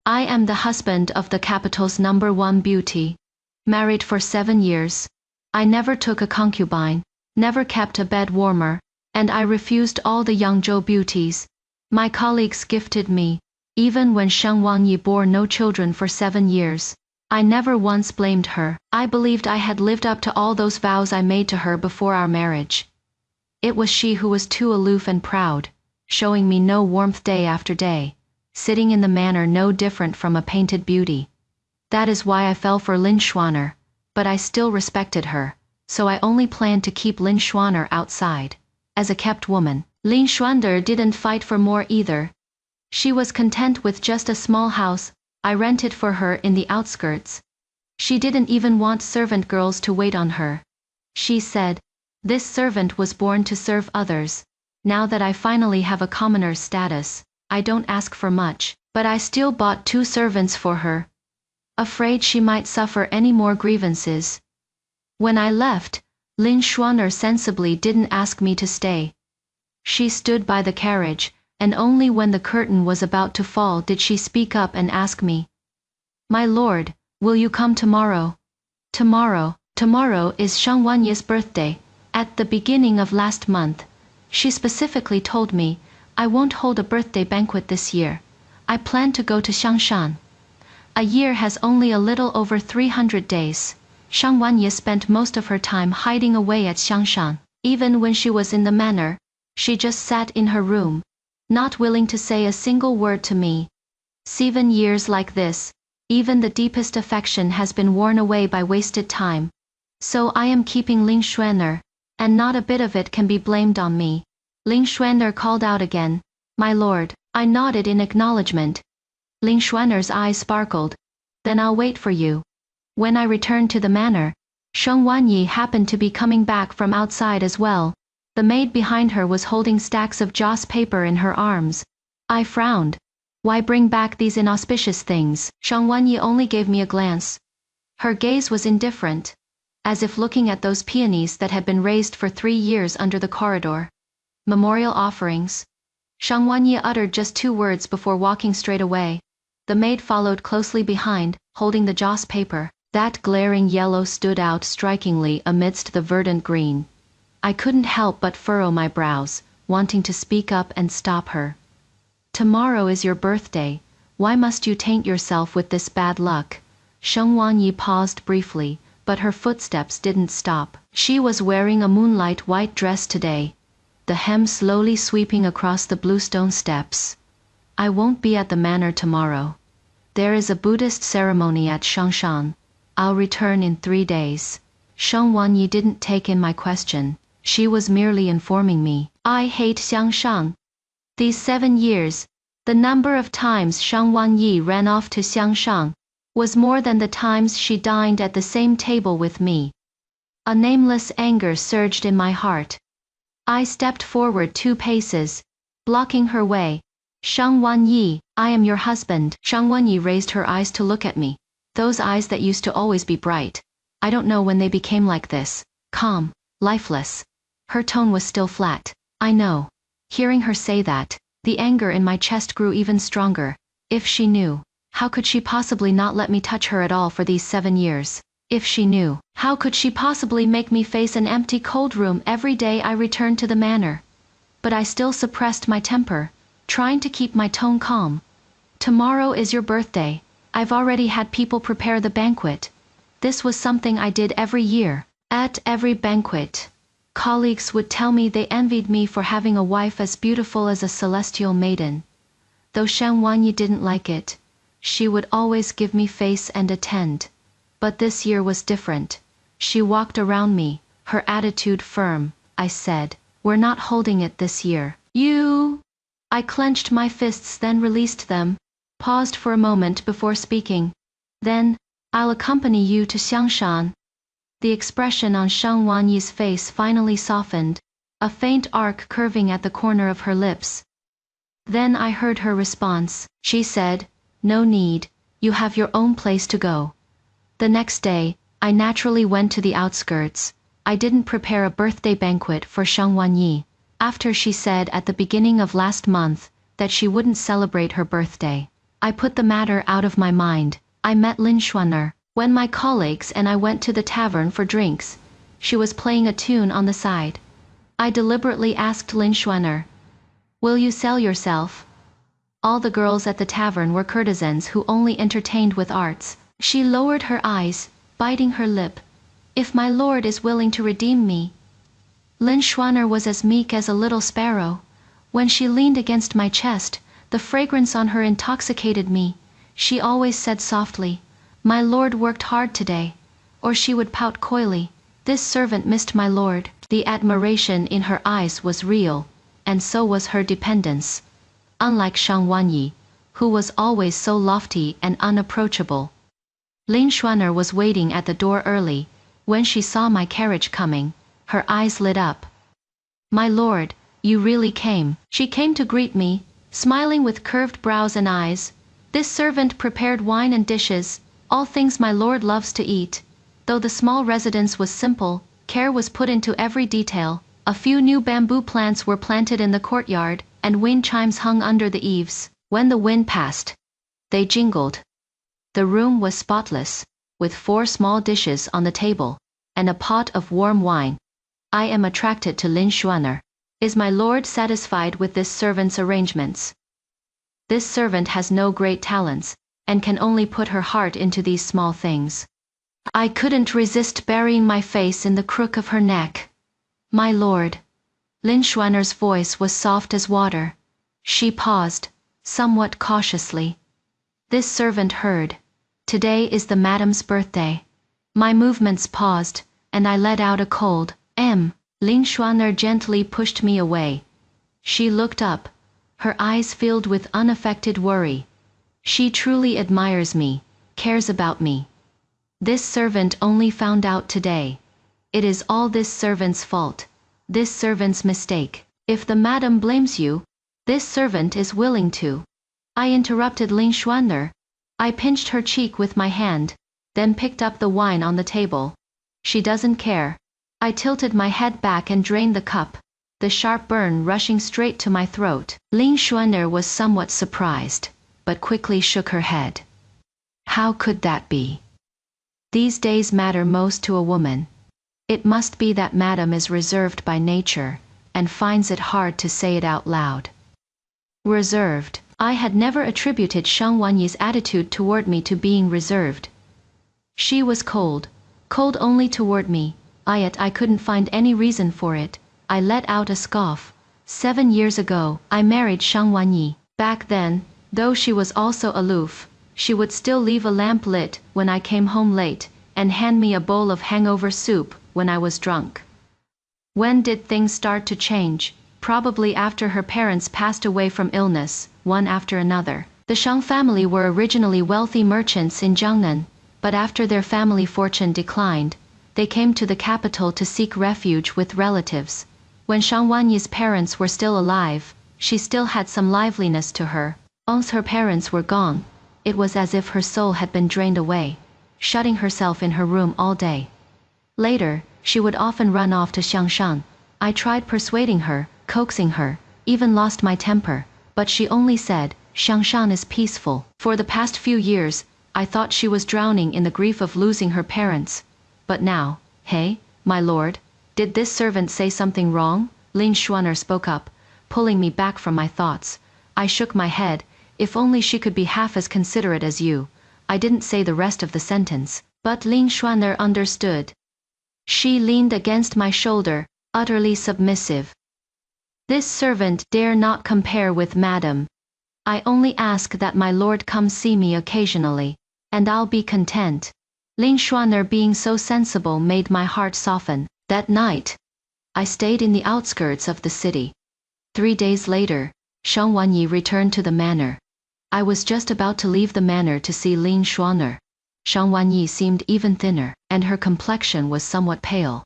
I am the husband of the capital's #1 beauty. Married for 7 years. I never took a concubine, never kept a bed warmer, and I refused all the Yangzhou beauties. My colleagues gifted me, even when Sheng Wanyi bore no children for 7 years. I never once blamed her. I believed I had lived up to all those vows I made to her before our marriage. It was she who was too aloof and proud, showing me no warmth day after day, sitting in the manner no different from a painted beauty. That is why I fell for Lin Schwanner, but I still respected her, so I only planned to keep Lin Schwanner outside. As a kept woman, Lin Schwander didn't fight for more either. She was content with just a small house I rented for her in the outskirts. She didn't even want servant girls to wait on her. She said, "This servant was born to serve others. Now that I finally have a commoner's status, I don't ask for much," but I still bought 2 servants for her, afraid she might suffer any more grievances. When I left, Lin Schwanner sensibly didn't ask me to stay. She stood by the carriage, and only when the curtain was about to fall did she speak up and ask me, "My lord, will you come tomorrow?" Tomorrow is Sheng Wanyi's birthday. At the beginning of last month, she specifically told me, "I won't hold a birthday banquet this year. I plan to go to Xiangshan." A year has only a little over 300 days. Sheng Wanyi spent most of her time hiding away at Xiangshan. Even when she was in the manor, she just sat in her room, not willing to say a single word to me. 7 years like this, even the deepest affection has been worn away by wasted time. So I am keeping Lin Schwanner, and not a bit of it can be blamed on me. Lin Schwanner called out again, "My lord." I nodded in acknowledgement. Lin Schwanner's eyes sparkled. "Then I'll wait for you." When I returned to the manor, Sheng Wanyi happened to be coming back from outside as well. The maid behind her was holding stacks of joss paper in her arms. I frowned. Why bring back these inauspicious things? Sheng Wanyi only gave me a glance. Her gaze was indifferent, as if looking at those peonies that had been raised for 3 years under the corridor. Memorial offerings. Sheng Wanyi uttered just 2 words before walking straight away. The maid followed closely behind, holding the joss paper. That glaring yellow stood out strikingly amidst the verdant green. I couldn't help but furrow my brows, wanting to speak up and stop her. "Tomorrow is your birthday. Why must you taint yourself with this bad luck?" Sheng Wanyi paused briefly, but her footsteps didn't stop. She was wearing a moonlight white dress today, the hem slowly sweeping across the bluestone steps. "I won't be at the manor tomorrow. There is a Buddhist ceremony at Xiangshan. I'll return in 3 days." Sheng Wanyi didn't take in my question. She was merely informing me. I hate Xiangshan. These 7 years, the number of times Sheng Wanyi ran off to Xiangshan was more than the times she dined at the same table with me. A nameless anger surged in my heart. I stepped forward 2 paces, blocking her way. "Sheng Wanyi, I am your husband." Sheng Wanyi raised her eyes to look at me. Those eyes that used to always be bright. I don't know when they became like this. Calm, lifeless. Her tone was still flat. I know. Hearing her say that, the anger in my chest grew even stronger. If she knew, how could she possibly not let me touch her at all for these 7 years? If she knew, how could she possibly make me face an empty cold room every day I returned to the manor? But I still suppressed my temper, trying to keep my tone calm. "Tomorrow is your birthday. I've already had people prepare the banquet." This was something I did every year. At every banquet, colleagues would tell me they envied me for having a wife as beautiful as a celestial maiden. Though Sheng Wanyi didn't like it, she would always give me face and attend. But this year was different. She walked around me, her attitude firm. I said, "We're not holding it this year." "You..." I clenched my fists, then released them, paused for a moment before speaking. "Then, I'll accompany you to Xiangshan." The expression on Sheng Wanyi's face finally softened, a faint arc curving at the corner of her lips. Then I heard her response. She said, "No need, you have your own place to go." The next day, I naturally went to the outskirts. I didn't prepare a birthday banquet for Sheng Wanyi, after she said at the beginning of last month that she wouldn't celebrate her birthday. I put the matter out of my mind. I met Lin Xuan'er. When my colleagues and I went to the tavern for drinks, she was playing a tune on the side. I deliberately asked Lin Xuan'er, "Will you sell yourself?" All the girls at the tavern were courtesans who only entertained with arts. She lowered her eyes, biting her lip. "If my lord is willing to redeem me." Lin Xuan'er was as meek as a little sparrow. When she leaned against my chest, the fragrance on her intoxicated me. She always said softly, "My lord worked hard today." Or she would pout coyly, "This servant missed my lord." The admiration in her eyes was real, and so was her dependence. Unlike Shang Wanyi, who was always so lofty and unapproachable. Lin Xuan'er was waiting at the door early. When she saw my carriage coming, her eyes lit up. "My lord, you really came." She came to greet me, smiling with curved brows and eyes. This servant prepared wine and dishes, all things my lord loves to eat. Though the small residence was simple, care was put into every detail. A few new bamboo plants were planted in the courtyard, and wind chimes hung under the eaves. When the wind passed, they jingled. The room was spotless, with 4 small dishes on the table, and a pot of warm wine. I am attracted to Lin Xuan'er. Is my lord satisfied with this servant's arrangements? This servant has no great talents, and can only put her heart into these small things. I couldn't resist burying my face in the crook of her neck. "My lord." Lin Xuan'er's voice was soft as water. She paused, somewhat cautiously. This servant heard. "Today is the madam's birthday." My movements paused, and I let out a cold "M." Lin Xuan'er gently pushed me away. She looked up, her eyes filled with unaffected worry. She truly admires me, cares about me. This servant only found out today. It is all this servant's fault, this servant's mistake. If the madam blames you, this servant is willing to. I interrupted Lin Xuan'er. I pinched her cheek with my hand, then picked up the wine on the table. She doesn't care. I tilted my head back and drained the cup, the sharp burn rushing straight to my throat. Lin Xuan'er was somewhat surprised, but quickly shook her head. How could that be? These days matter most to a woman. It must be that madam is reserved by nature, and finds it hard to say it out loud. Reserved. I had never attributed Shang Wanyi's attitude toward me to being reserved. She was cold, cold only toward me, yet I couldn't find any reason for it. I let out a scoff. 7 years ago, I married Shang Wanyi. Back then, though she was also aloof, she would still leave a lamp lit when I came home late, and hand me a bowl of hangover soup when I was drunk. When did things start to change? Probably after her parents passed away from illness, one after another. The Shang family were originally wealthy merchants in Jiangnan, but after their family fortune declined, they came to the capital to seek refuge with relatives. When Shang Wanyi's parents were still alive, she still had some liveliness to her. Once her parents were gone, it was as if her soul had been drained away, shutting herself in her room all day. Later, she would often run off to Xiangshan. I tried persuading her, coaxing her, even lost my temper, but she only said, "Xiangshan is peaceful." For the past few years, I thought she was drowning in the grief of losing her parents. But now, "Hey, my lord, did this servant say something wrong?" Lin Xuan'er spoke up, pulling me back from my thoughts. I shook my head. If only she could be half as considerate as you. I didn't say the rest of the sentence, but Lin Xuan'er understood. She leaned against my shoulder, utterly submissive. "This servant dare not compare with madam. I only ask that my lord come see me occasionally, and I'll be content." Lin Xuan'er being so sensible made my heart soften. That night, I stayed in the outskirts of the city. 3 days later, Shang Wanyi returned to the manor. I was just about to leave the manor to see Lin Xuan'er. Shang Wanyi seemed even thinner, and her complexion was somewhat pale.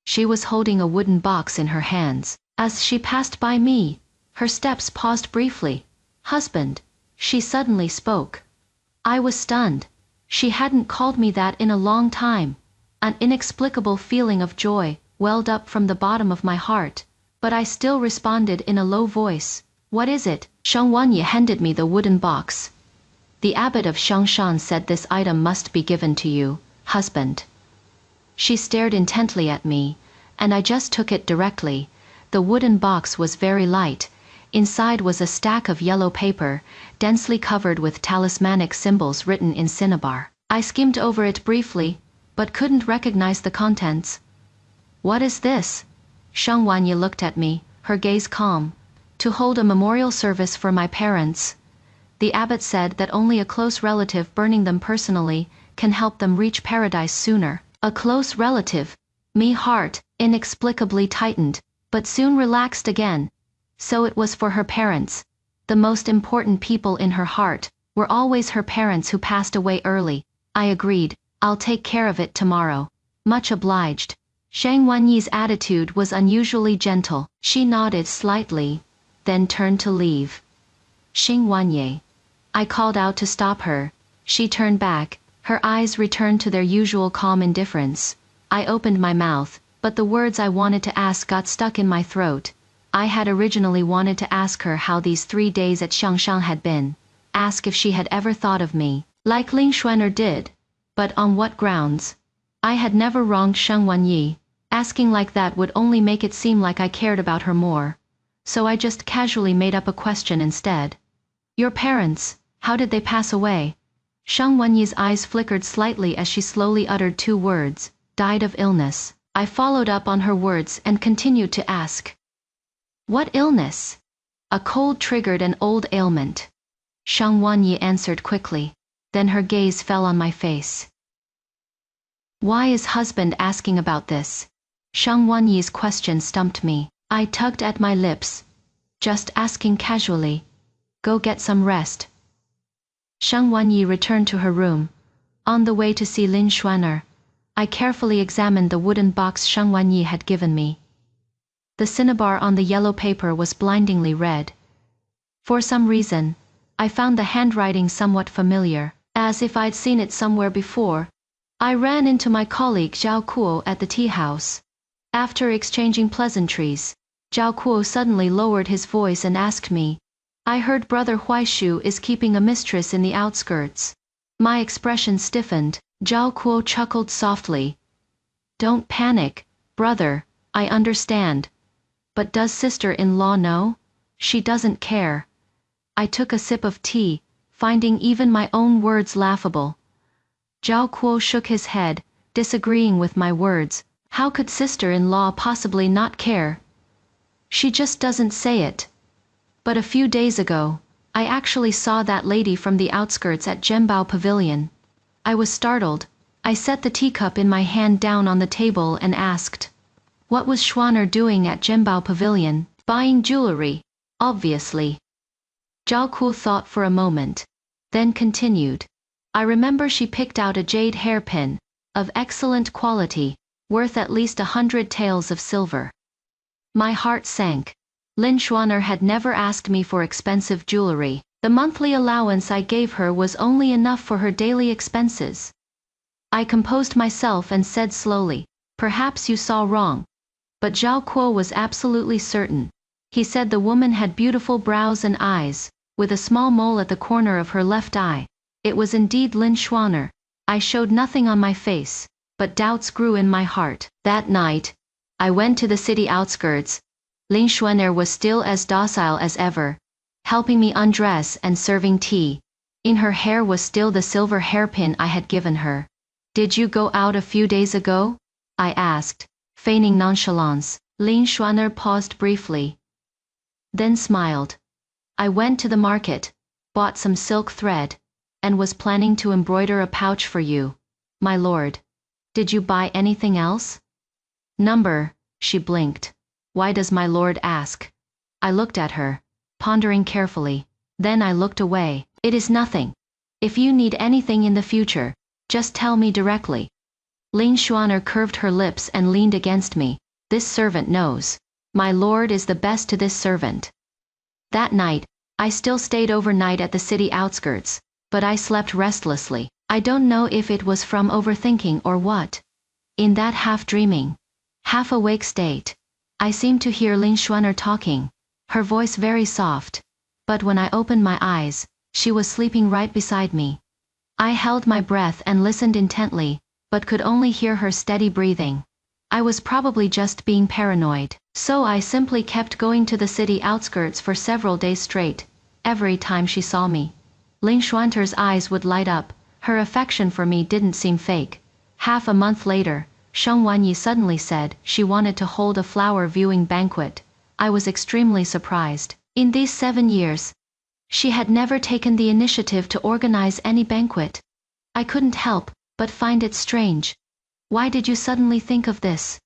She was holding a wooden box in her hands. As she passed by me, her steps paused briefly. "Husband," she suddenly spoke. I was stunned. She hadn't called me that in a long time. An inexplicable feeling of joy welled up from the bottom of my heart, but I still responded in a low voice. "What is it?" Shang Wanyi handed me the wooden box. The abbot of Xiangshan said this item must be given to you, husband. She stared intently at me, and I just took it directly. The wooden box was very light. Inside was a stack of yellow paper, densely covered with talismanic symbols written in cinnabar. I skimmed over it briefly, but couldn't recognize the contents. What is this? Shang Wanyi looked at me, her gaze calm. To hold a memorial service for my parents. The abbot said that only a close relative burning them personally can help them reach paradise sooner. A close relative. Me heart inexplicably tightened, but soon relaxed again. So it was for her parents. The most important people in her heart were always her parents who passed away early. I agreed. I'll take care of it tomorrow. Much obliged. Shang Wanyi's attitude was unusually gentle. She nodded slightly, then turned to leave. Xing Wanyi. I called out to stop her. She turned back. Her eyes returned to their usual calm indifference. I opened my mouth, but the words I wanted to ask got stuck in my throat. I had originally wanted to ask her how these 3 days at Xiangshan had been. Ask if she had ever thought of me, like Ling Xuan'er did. But on what grounds? I had never wronged Shang Wanyi. Asking like that would only make it seem like I cared about her more. So I just casually made up a question instead. Your parents, how did they pass away? Shang Wanyi's eyes flickered slightly as she slowly uttered 2 words, died of illness. I followed up on her words and continued to ask. What illness? A cold triggered an old ailment. Shang Wanyi answered quickly. Then her gaze fell on my face. Why is husband asking about this? Shang Wanyi's question stumped me. I tugged at my lips. Just asking casually. Go get some rest. Shang Wanyi returned to her room. On the way to see Lin Xuan'er, I carefully examined the wooden box Shang Wanyi had given me. The cinnabar on the yellow paper was blindingly red. For some reason, I found the handwriting somewhat familiar, as if I'd seen it somewhere before. I ran into my colleague Zhao Kuo at the tea house. After exchanging pleasantries, Zhao Kuo suddenly lowered his voice and asked me, I heard Brother Huaishu is keeping a mistress in the outskirts. My expression stiffened. Zhao Kuo chuckled softly. Don't panic, brother, I understand. But does sister-in-law know? She doesn't care. I took a sip of tea, finding even my own words laughable. Zhao Kuo shook his head, disagreeing with my words. How could sister-in-law possibly not care? She just doesn't say it. But a few days ago, I actually saw that lady from the outskirts at Zhenbao Pavilion. I was startled. I set the teacup in my hand down on the table and asked, what was Xuan'er doing at Zhenbao Pavilion? Buying jewelry, obviously. Zhao Kuo thought for a moment, then continued. I remember she picked out a jade hairpin, of excellent quality, worth at least 100 taels of silver. My heart sank. Lin Xuan'er had never asked me for expensive jewelry. The monthly allowance I gave her was only enough for her daily expenses. I composed myself and said slowly, perhaps you saw wrong. But Zhao Kuo was absolutely certain. He said the woman had beautiful brows and eyes, with a small mole at the corner of her left eye. It was indeed Lin Xuan'er. I showed nothing on my face, but doubts grew in my heart. That night, I went to the city outskirts. Lin Xuan'er was still as docile as ever, helping me undress and serving tea. In her hair was still the silver hairpin I had given her. Did you go out a few days ago? I asked, feigning nonchalance. Lin Xuan'er paused briefly, then smiled. I went to the market, bought some silk thread, and was planning to embroider a pouch for you, my lord. Did you buy anything else? Number, she blinked. Why does my lord ask? I looked at her, pondering carefully. Then I looked away. It is nothing. If you need anything in the future, just tell me directly. Lin Xuan'er curved her lips and leaned against me. This servant knows. My lord is the best to this servant. That night, I still stayed overnight at the city outskirts, but I slept restlessly. I don't know if it was from overthinking or what. In that half-dreaming, half-awake state, I seemed to hear Lin Xuan'er talking, her voice very soft. But when I opened my eyes, She was sleeping right beside me. I held my breath and listened intently, but could only hear her steady breathing. I was probably just being paranoid, so I simply kept going to the city outskirts for several days straight. Every time she saw me, Lin Xuanter's eyes would light up. Her affection for me didn't seem fake. Half a month later, Sheng Wanyi suddenly said she wanted to hold a flower viewing banquet. I was extremely surprised. In these 7 years, she had never taken the initiative to organize any banquet. I couldn't help but find it strange. Why did you suddenly think of this?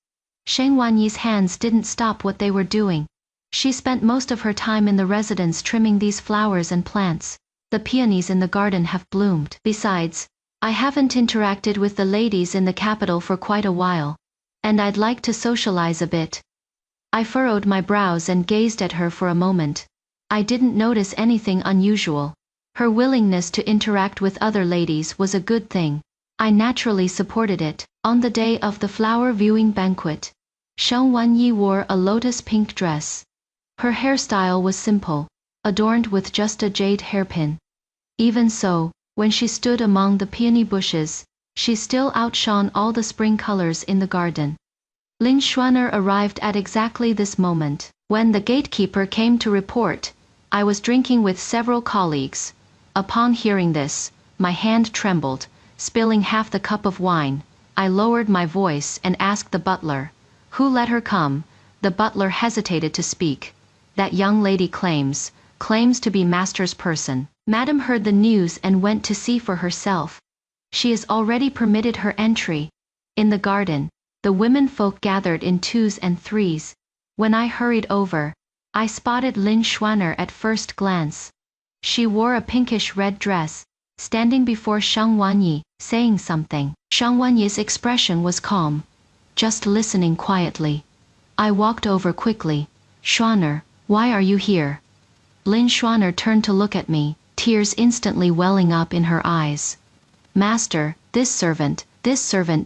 Sheng Wanyi's hands didn't stop what they were doing. She spent most of her time in the residence trimming these flowers and plants. The peonies in the garden have bloomed. Besides, I haven't interacted with the ladies in the capital for quite a while, and I'd like to socialize a bit. I furrowed my brows and gazed at her for a moment. I didn't notice anything unusual. Her willingness to interact with other ladies was a good thing. I naturally supported it. On the day of the flower viewing banquet, Sheng Wanyi wore a lotus pink dress. Her hairstyle was simple, adorned with just a jade hairpin. Even so, when she stood among the peony bushes, she still outshone all the spring colors in the garden. Lin Xuan'er arrived at exactly this moment. When the gatekeeper came to report, I was drinking with several colleagues. Upon hearing this, my hand trembled, spilling half the cup of wine. I lowered my voice and asked the butler, "Who let her come?" The butler hesitated to speak. "That young lady claims to be master's person. Madam heard the news and went to see for herself. She is already permitted her entry." In the garden, the women folk gathered in 2s and 3s. When I hurried over, I spotted Lin Xuan'er at first glance. She wore a pinkish-red dress, standing before Sheng Wanyi, saying something. Sheng Wanyi's expression was calm, just listening quietly. I walked over quickly. "Xuan'er, why are you here?" Lin Xuan'er turned to look at me, tears instantly welling up in her eyes. "Master, this servant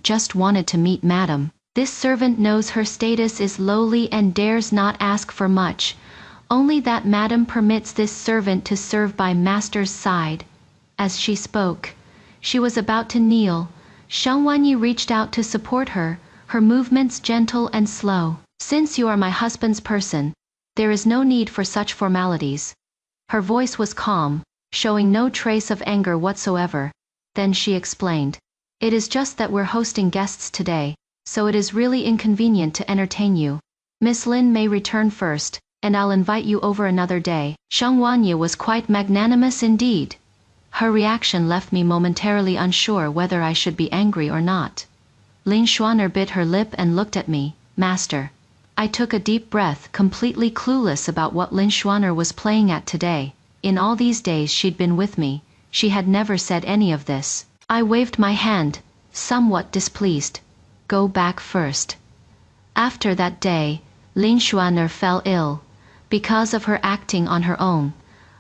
just wanted to meet Madam. This servant knows her status is lowly and dares not ask for much, only that Madam permits this servant to serve by Master's side." As she spoke, she was about to kneel. Sheng Wanyi reached out to support her, her movements gentle and slow. "Since you are my husband's person, there is no need for such formalities." Her voice was calm, showing no trace of anger whatsoever. Then she explained, "It is just that we're hosting guests today, so it is really inconvenient to entertain you. Miss Lin may return first, and I'll invite you over another day." Sheng Wanyi was quite magnanimous indeed. Her reaction left me momentarily unsure whether I should be angry or not. Lin Xuan'er bit her lip and looked at me. "Master." I took a deep breath, completely clueless about what Lin Xuan'er was playing at today. In all these days she'd been with me, she had never said any of this. I waved my hand, somewhat displeased. "Go back first." After that day, Lin Xuan'er fell ill. Because of her acting on her own,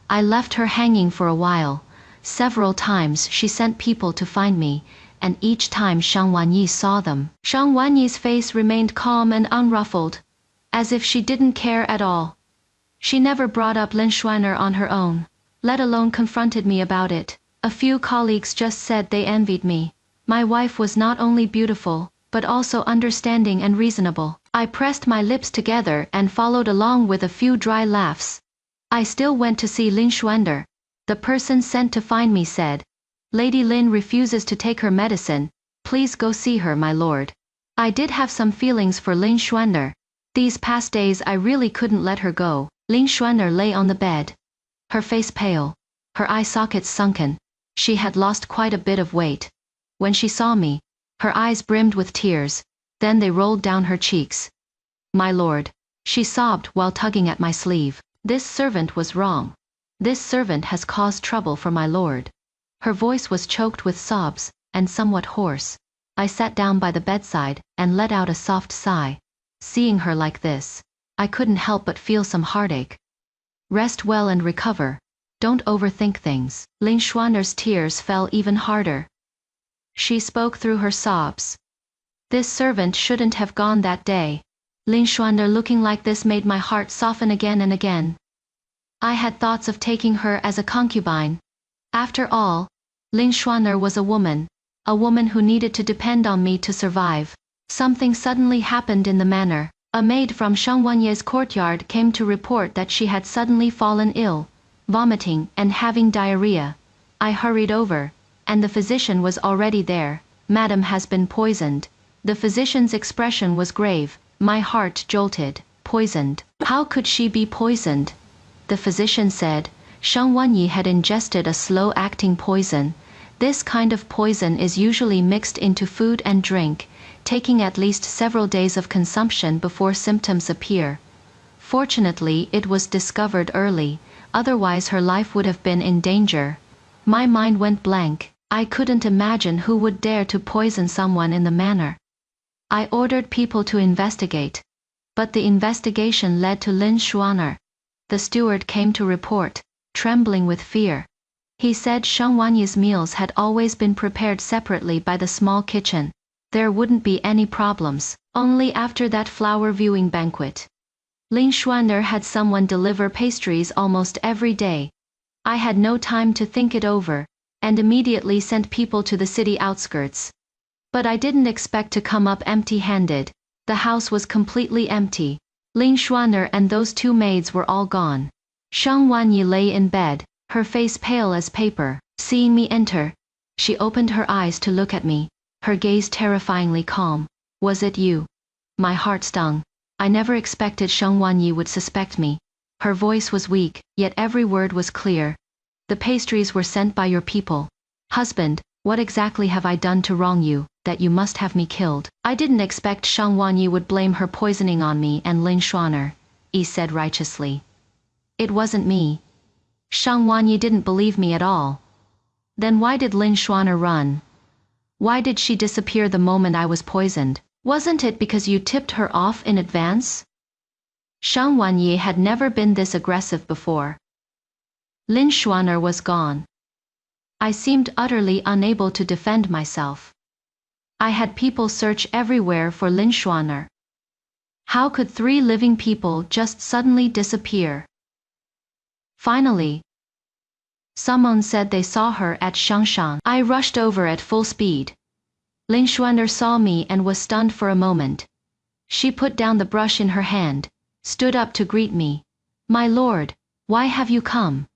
I left her hanging for a while. Several times she sent people to find me, and each time Sheng Wanyi saw them, Sheng Wanyi's face remained calm and unruffled, as if she didn't care at all. She never brought up Lin Xuan'er on her own, let alone confronted me about it. A few colleagues just said they envied me. My wife was not only beautiful, but also understanding and reasonable. I pressed my lips together and followed along with a few dry laughs. I still went to see Lin Xuan'er. The person sent to find me said, "Lady Lin refuses to take her medicine. Please go see her, my lord." I did have some feelings for Lin Xuan'er. These past days I really couldn't let her go. Lin Xuan'er lay on the bed, her face pale, her eye sockets sunken. She had lost quite a bit of weight. When she saw me, her eyes brimmed with tears, then they rolled down her cheeks. "My lord," she sobbed while tugging at my sleeve. "This servant was wrong. This servant has caused trouble for my lord." Her voice was choked with sobs, and somewhat hoarse. I sat down by the bedside, and let out a soft sigh. Seeing her like this, I couldn't help but feel some heartache. "Rest well and recover. Don't overthink things." Lin Xuan'er's tears fell even harder. She spoke through her sobs. "This servant shouldn't have gone that day." Lin Xuan'er looking like this made my heart soften again and again. I had thoughts of taking her as a concubine, After all, Lin Xuaner was a woman who needed to depend on me to survive. Something suddenly happened in the manor. A maid from Shang Wanye's courtyard came to report that she had suddenly fallen ill, vomiting and having diarrhea. I hurried over, and the physician was already there. Madam has been poisoned. The physician's expression was grave. My heart jolted. Poisoned? How could she be poisoned? The physician said, Shang Wanyi had ingested a slow-acting poison. This kind of poison is usually mixed into food and drink, taking at least several days of consumption before symptoms appear. Fortunately, it was discovered early, otherwise her life would have been in danger. My mind went blank. I couldn't imagine who would dare to poison someone in the manor. I ordered people to investigate. But the investigation led to Lin Xuaner. The steward came to report, trembling with fear. He said Shang Wanyi's meals had always been prepared separately by the small kitchen. There wouldn't be any problems. Only after that flower viewing banquet. Lin Xuaner had someone deliver pastries almost every day. I had no time to think it over, and immediately sent people to the city outskirts. But I didn't expect to come up empty-handed. The house was completely empty. Lin Xuaner and those two maids were all gone. Shang Wanyi lay in bed, her face pale as paper. Seeing me enter, she opened her eyes to look at me, her gaze terrifyingly calm. Was it you? My heart stung. I never expected Shang Wanyi would suspect me. Her voice was weak, yet every word was clear. The pastries were sent by your people. Husband, what exactly have I done to wrong you, that you must have me killed? I didn't expect Shang Wanyi would blame her poisoning on me and Lin Xuaner, he said righteously. It wasn't me. Shang Wanyi didn't believe me at all. Then why did Lin Xuaner run? Why did she disappear the moment I was poisoned? Wasn't it because you tipped her off in advance? Shang Wanyi had never been this aggressive before. Lin Xuaner was gone. I seemed utterly unable to defend myself. I had people search everywhere for Lin Xuaner. How could 3 living people just suddenly disappear? Finally, someone said they saw her at Shangshan. I rushed over at full speed. Lin Xuaner saw me and was stunned for a moment. She put down the brush in her hand, stood up to greet me. My lord, why have you come?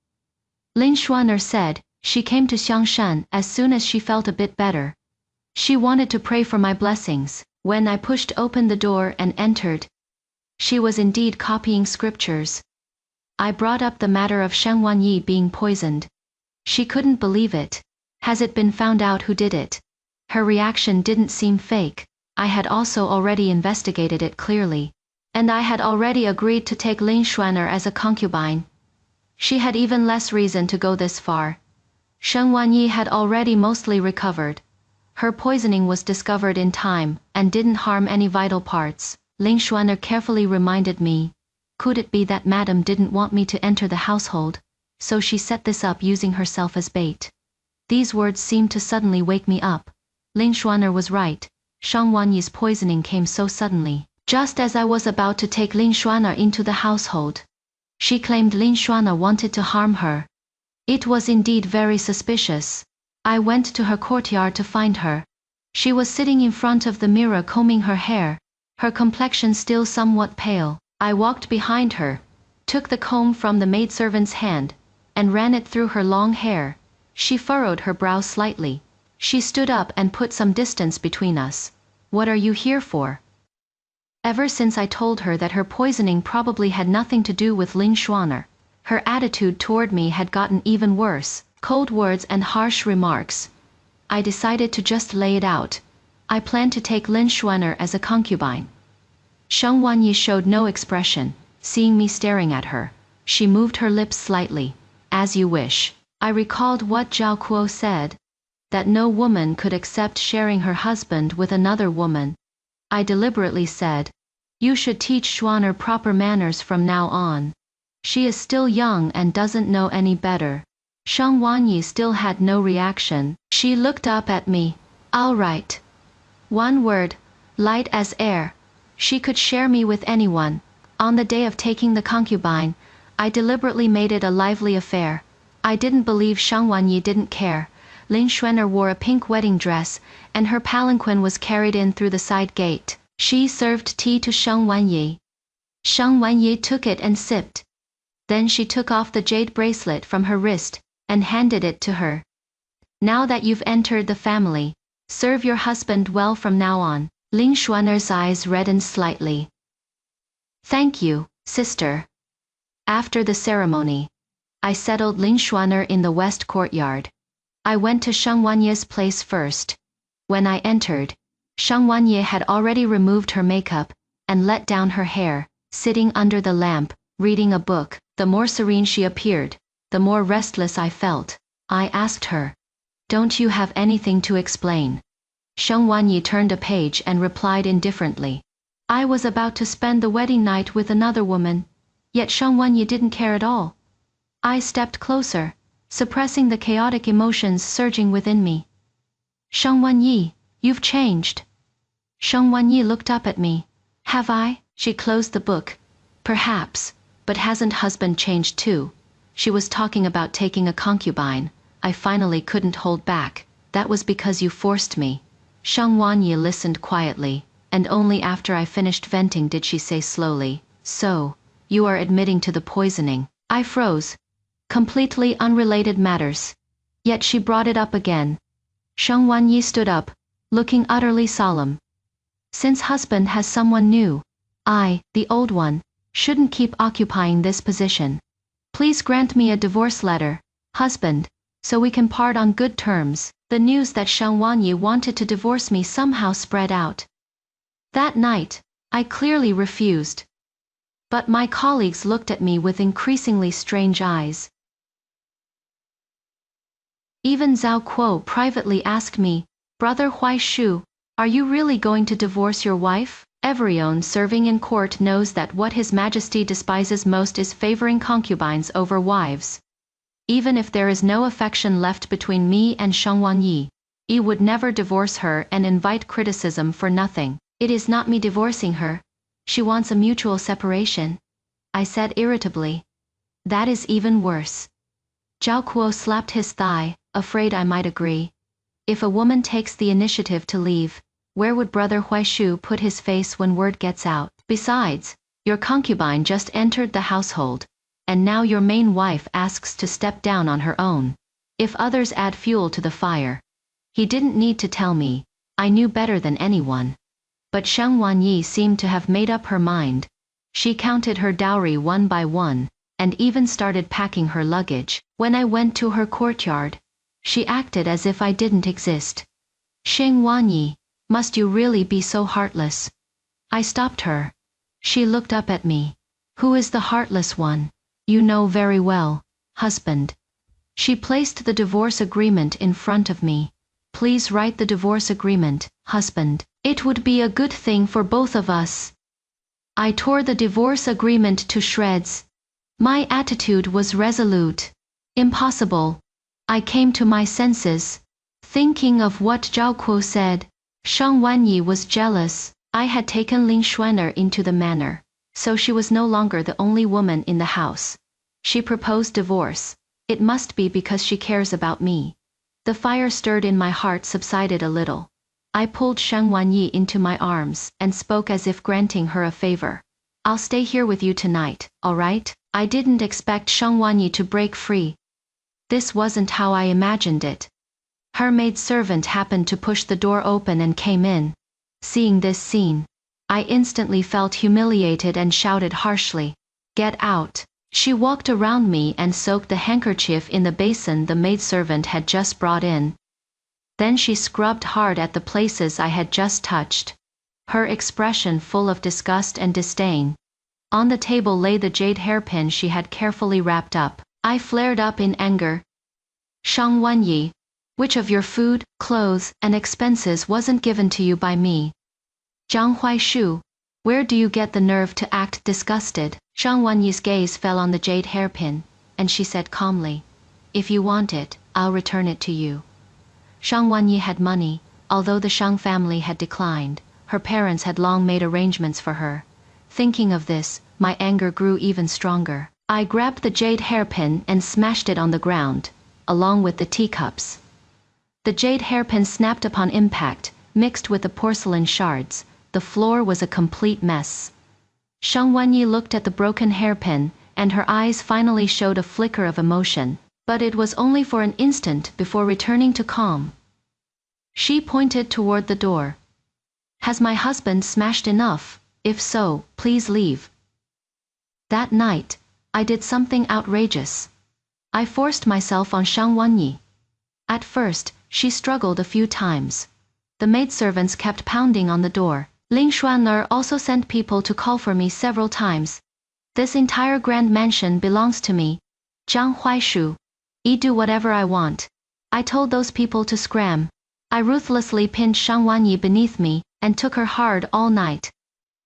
Lin Xuaner said, she came to Xiangshan as soon as she felt a bit better. She wanted to pray for my blessings. When I pushed open the door and entered, she was indeed copying scriptures. I brought up the matter of Shang Wanyi being poisoned. She couldn't believe it. Has it been found out who did it? Her reaction didn't seem fake. I had also already investigated it clearly. And I had already agreed to take Lin Xuaner as a concubine. She had even less reason to go this far. Shang Wanyi had already mostly recovered. Her poisoning was discovered in time, and didn't harm any vital parts. Lin Xuaner carefully reminded me. Could it be that Madam didn't want me to enter the household, so she set this up using herself as bait? These words seemed to suddenly wake me up. Lin Xuaner was right. Shang Wanyi's poisoning came so suddenly, just as I was about to take Lin Xuaner into the household. She claimed Lin Xuaner wanted to harm her. It was indeed very suspicious. I went to her courtyard to find her. She was sitting in front of the mirror combing her hair, her complexion still somewhat pale. I walked behind her, took the comb from the maidservant's hand, and ran it through her long hair. She furrowed her brow slightly. She stood up and put some distance between us. What are you here for? Ever since I told her that her poisoning probably had nothing to do with Lin Xuaner, her attitude toward me had gotten even worse. Cold words and harsh remarks. I decided to just lay it out. I planned to take Lin Xuaner as a concubine. Shang Wanyi showed no expression, seeing me staring at her. She moved her lips slightly. As you wish. I recalled what Zhao Kuo said, that no woman could accept sharing her husband with another woman. I deliberately said, you should teach Xuaner proper manners from now on. She is still young and doesn't know any better. Shang Wanyi still had no reaction. She looked up at me. All right. One word, light as air. She could share me with anyone. On the day of taking the concubine, I deliberately made it a lively affair. I didn't believe Shang Wanyi didn't care. Lin Xuan'er wore a pink wedding dress, and her palanquin was carried in through the side gate. She served tea to Shang Wanyi. Shang Wanyi took it and sipped. Then she took off the jade bracelet from her wrist, and handed it to her. Now that you've entered the family, serve your husband well from now on. Lin Xuan'er's eyes reddened slightly. Thank you, sister. After the ceremony, I settled Lin Xuan'er in the west courtyard. I went to Shang Wanyi's place first. When I entered, Shang Wanyi had already removed her makeup, and let down her hair, sitting under the lamp, reading a book. The more serene she appeared, the more restless I felt. I asked her, "Don't you have anything to explain?" Shang Wanyi turned a page and replied indifferently. I was about to spend the wedding night with another woman, yet Shang Wanyi didn't care at all. I stepped closer, suppressing the chaotic emotions surging within me. Shang Wanyi, you've changed. Shang Wanyi looked up at me. Have I? She closed the book. Perhaps, but hasn't husband changed too? She was talking about taking a concubine. I finally couldn't hold back. That was because you forced me. Shang Wanyi listened quietly, and only after I finished venting did she say slowly, "So, you are admitting to the poisoning." I froze. Completely unrelated matters. Yet she brought it up again. Shang Wanyi stood up, looking utterly solemn. Since husband has someone new, I, the old one, shouldn't keep occupying this position. Please grant me a divorce letter, husband, so we can part on good terms. The news that Shang Wanyi wanted to divorce me somehow spread out. That night, I clearly refused. But my colleagues looked at me with increasingly strange eyes. Even Zhao Kuo privately asked me, "Brother Huai Shu, are you really going to divorce your wife?" Everyone serving in court knows that what His Majesty despises most is favoring concubines over wives. Even if there is no affection left between me and Shang Wanyi, he would never divorce her and invite criticism for nothing. It is not me divorcing her. She wants a mutual separation, I said irritably. That is even worse. Zhao Kuo slapped his thigh, afraid I might agree. If a woman takes the initiative to leave, where would Brother Huaishu put his face when word gets out? Besides, your concubine just entered the household, and now your main wife asks to step down on her own. If others add fuel to the fire. He didn't need to tell me, I knew better than anyone. But Shang Wanyi seemed to have made up her mind. She counted her dowry one by one, and even started packing her luggage. When I went to her courtyard, she acted as if I didn't exist. Shang Wanyi, must you really be so heartless? I stopped her. She looked up at me. Who is the heartless one? You know very well, husband. She placed the divorce agreement in front of me. Please write the divorce agreement, husband. It would be a good thing for both of us. I tore the divorce agreement to shreds. My attitude was resolute. Impossible. I came to my senses, thinking of what Zhao Kuo said. Shang Wanyi was jealous. I had taken Lin Xuan'er into the manor, so she was no longer the only woman in the house. She proposed divorce. It must be because she cares about me. The fire stirred in my heart subsided a little. I pulled Shang Wanyi into my arms and spoke as if granting her a favor. I'll stay here with you tonight, all right? I didn't expect Shang Wanyi to break free. This wasn't how I imagined it. Her maidservant happened to push the door open and came in. Seeing this scene, I instantly felt humiliated and shouted harshly, "Get out!" She walked around me and soaked the handkerchief in the basin the maidservant had just brought in. Then she scrubbed hard at the places I had just touched, her expression full of disgust and disdain. On the table lay the jade hairpin she had carefully wrapped up. I flared up in anger. Shang Wanyi, which of your food, clothes, and expenses wasn't given to you by me? Zhang Huaishu, where do you get the nerve to act disgusted? Shang Wanyi's gaze fell on the jade hairpin, and she said calmly, "If you want it, I'll return it to you." Shang Wanyi had money, although the Shang family had declined. Her parents had long made arrangements for her. Thinking of this, my anger grew even stronger. I grabbed the jade hairpin and smashed it on the ground, along with the teacups. The jade hairpin snapped upon impact, mixed with the porcelain shards. The floor was a complete mess. Shang Wanyi looked at the broken hairpin, and her eyes finally showed a flicker of emotion, but it was only for an instant before returning to calm. She pointed toward the door. Has my husband smashed enough? If so, please leave. That night, I did something outrageous. I forced myself on Shang Wanyi. At first, she struggled a few times. The maidservants kept pounding on the door. Ling Xuan'er also sent people to call for me several times. This entire grand mansion belongs to me. Zhang Huaishu. I do whatever I want. I told those people to scram. I ruthlessly pinned Shang Wanyi beneath me, and took her hard all night.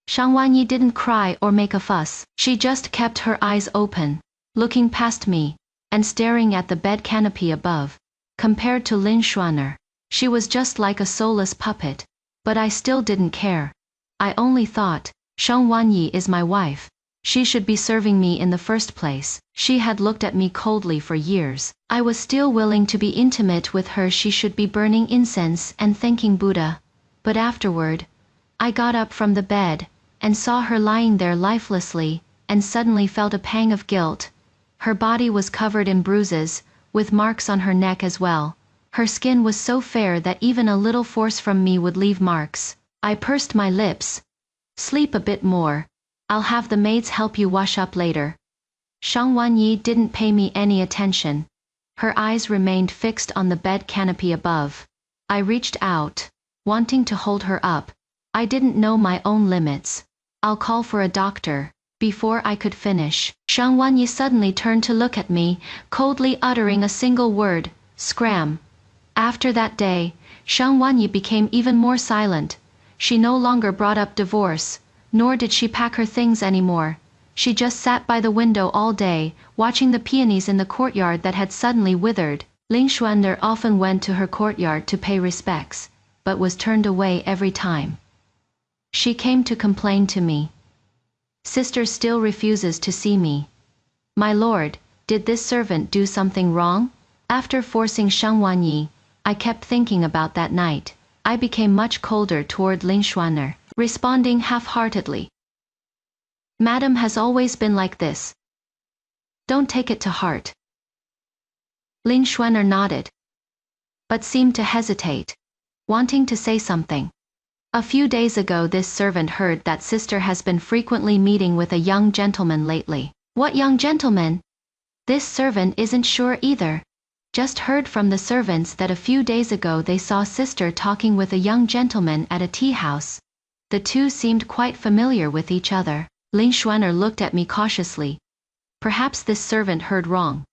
Shang Wanyi didn't cry or make a fuss. She just kept her eyes open, looking past me, and staring at the bed canopy above. Compared to Lin Xuan'er, she was just like a soulless puppet. But I still didn't care. I only thought, Shang Wanyi is my wife. She should be serving me in the first place. She had looked at me coldly for years. I was still willing to be intimate with her. She should be burning incense and thanking Buddha. But afterward, I got up from the bed, and saw her lying there lifelessly, and suddenly felt a pang of guilt. Her body was covered in bruises, with marks on her neck as well. Her skin was so fair that even a little force from me would leave marks. I pursed my lips. Sleep a bit more. I'll have the maids help you wash up later. Shang Wanyi didn't pay me any attention. Her eyes remained fixed on the bed canopy above. I reached out, wanting to hold her up. I didn't know my own limits. I'll call for a doctor. Before I could finish, Shang Wanyi suddenly turned to look at me, coldly uttering a single word, scram. After that day, Shang Wanyi became even more silent. She no longer brought up divorce, nor did she pack her things anymore. She just sat by the window all day, watching the peonies in the courtyard that had suddenly withered. Ling Xuan'er often went to her courtyard to pay respects, but was turned away every time. She came to complain to me. Sister still refuses to see me. My lord, did this servant do something wrong? After forcing Shang Wanyi, I kept thinking about that night. I became much colder toward Ling Xuan'er, responding half-heartedly. Madam has always been like this. Don't take it to heart. Ling Xuan'er nodded, but seemed to hesitate, wanting to say something. A few days ago this servant heard that sister has been frequently meeting with a young gentleman lately. What young gentleman? This servant isn't sure either. Just heard from the servants that a few days ago they saw sister talking with a young gentleman at a tea house. The two seemed quite familiar with each other. Ling Xuan'er looked at me cautiously. Perhaps this servant heard wrong.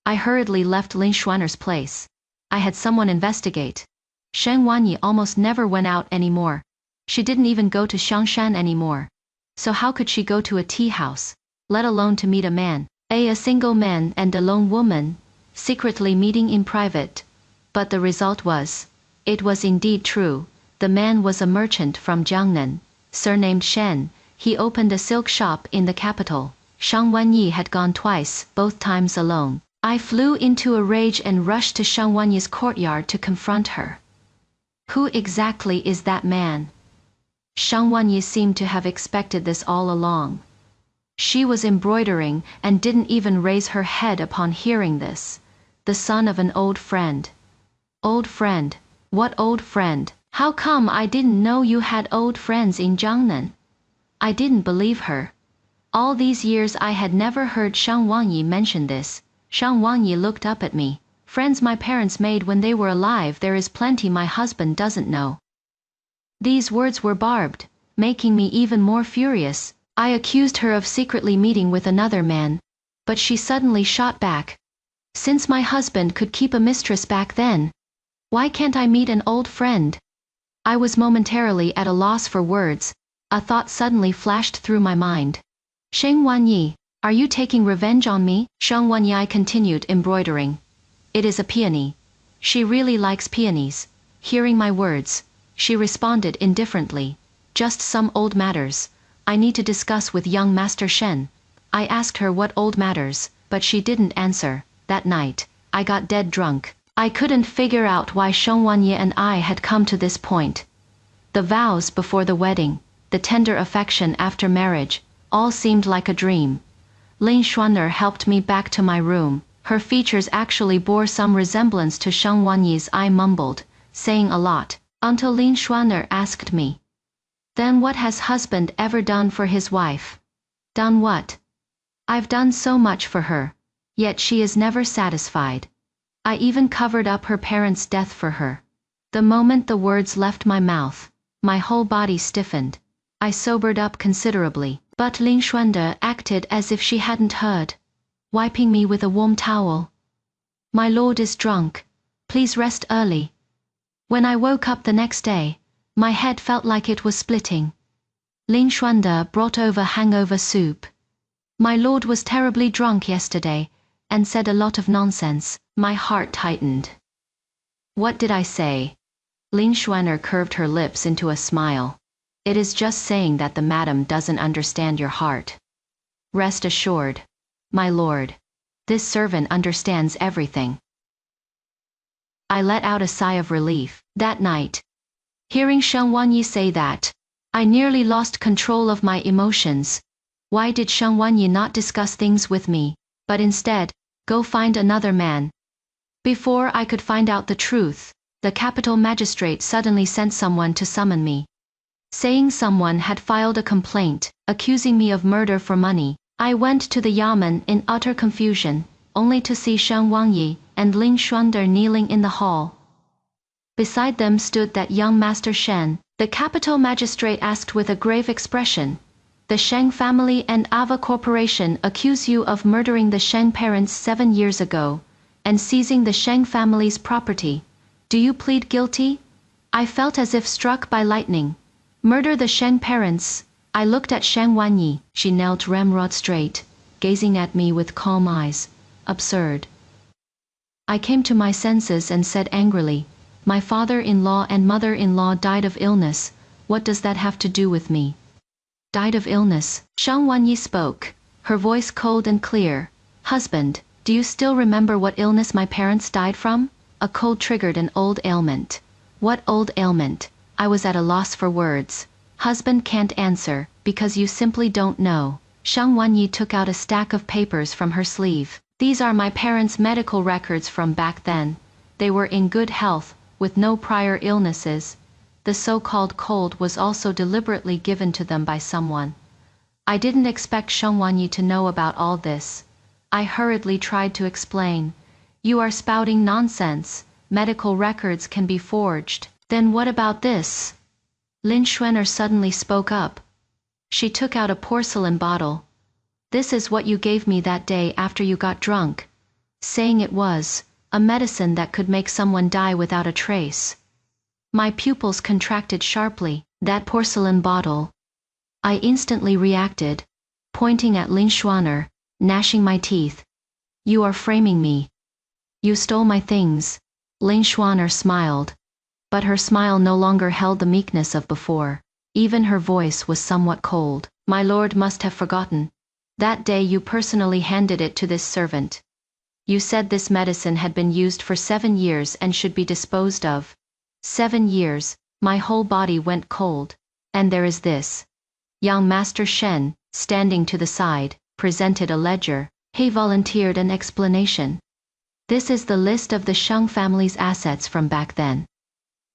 I hurriedly left Ling Xuan'er's place. I had someone investigate. Shang Wanyi almost never went out anymore. She didn't even go to Xiangshan anymore. So how could she go to a tea house, let alone to meet a man, a single man and a lone woman, secretly meeting in private? But the result was, it was indeed true. The man was a merchant from Jiangnan, surnamed Shen. He opened a silk shop in the capital. Shang Wanyi had gone twice, both times alone. I flew into a rage and rushed to Shang Wanyi's courtyard to confront her. Who exactly is that man? Shang Wanyi seemed to have expected this all along. She was embroidering and didn't even raise her head upon hearing this. The son of an old friend. Old friend? What old friend? How come I didn't know you had old friends in Jiangnan? I didn't believe her. All these years I had never heard Shang Wanyi mention this. Shang Wanyi looked up at me. Friends my parents made when they were alive, there is plenty my husband doesn't know. These words were barbed, making me even more furious. I accused her of secretly meeting with another man, but she suddenly shot back. Since my husband could keep a mistress back then, why can't I meet an old friend? I was momentarily at a loss for words. A thought suddenly flashed through my mind. Shang Wanyi, are you taking revenge on me? Shang Wanyi continued embroidering. It is a peony. She really likes peonies. Hearing my words, she responded indifferently. Just some old matters I need to discuss with young Master Shen. I asked her what old matters, but she didn't answer. That night, I got dead drunk. I couldn't figure out why Sheng Wanyi and I had come to this point. The vows before the wedding, the tender affection after marriage, all seemed like a dream. Lin Xuan'er helped me back to my room. Her features actually bore some resemblance to Sheng Wanyi's. I mumbled, saying a lot, until Lin Xuan'er asked me, "Then what has husband ever done for his wife?" "Done what? I've done so much for her, yet she is never satisfied. I even covered up her parents' death for her." The moment the words left my mouth, my whole body stiffened. I sobered up considerably, but Lin Xuan'er acted as if she hadn't heard, wiping me with a warm towel. "My lord is drunk. Please rest early." When I woke up the next day, my head felt like it was splitting. Lin Xuan'er brought over hangover soup. "My lord was terribly drunk yesterday, and said a lot of nonsense." My heart tightened. "What did I say?" Lin Xuan'er curved her lips into a smile. "It is just saying that the madam doesn't understand your heart. Rest assured, my lord, this servant understands everything." I let out a sigh of relief. That night, hearing Sheng Wanyi say that, I nearly lost control of my emotions. Why did Sheng Wanyi not discuss things with me, but instead, go find another man? Before I could find out the truth, the capital magistrate suddenly sent someone to summon me, saying someone had filed a complaint, accusing me of murder for money. I went to the Yamen in utter confusion, only to see Sheng Wanyi and Lin Xuan'er kneeling in the hall. Beside them stood that young Master Shen. The capital magistrate asked with a grave expression, "The Sheng family and Ava Corporation accuse you of murdering the Sheng parents 7 years ago, and seizing the Sheng family's property. Do you plead guilty?" I felt as if struck by lightning. Murder the Sheng parents? I looked at Sheng Wanyi. She knelt ramrod straight, gazing at me with calm eyes. Absurd. I came to my senses and said angrily, "My father-in-law and mother-in-law died of illness. What does that have to do with me?" "Died of illness?" Sheng Wanyi spoke, her voice cold and clear. "Husband, do you still remember what illness my parents died from?" "A cold triggered an old ailment." "What old ailment?" I was at a loss for words. "Husband can't answer, because you simply don't know." Sheng Wanyi took out a stack of papers from her sleeve. "These are my parents' medical records from back then. They were in good health, with no prior illnesses. The so-called cold was also deliberately given to them by someone." I didn't expect Sheng Wanyi to know about all this. I hurriedly tried to explain. "You are spouting nonsense. Medical records can be forged." "Then what about this?" Lin Xuan'er suddenly spoke up. She took out a porcelain bottle. "This is what you gave me that day after you got drunk," saying it was a medicine that could make someone die without a trace. My pupils contracted sharply. "That porcelain bottle." I instantly reacted, pointing at Lin Xuan'er, gnashing my teeth. "You are framing me. You stole my things." Lin Xuan'er smiled, but her smile no longer held the meekness of before. Even her voice was somewhat cold. "My lord must have forgotten. That day you personally handed it to this servant. You said this medicine had been used for 7 years and should be disposed of." 7 years, my whole body went cold. "And there is this." Young Master Shen, standing to the side, presented a ledger. He volunteered an explanation. "This is the list of the Sheng family's assets from back then,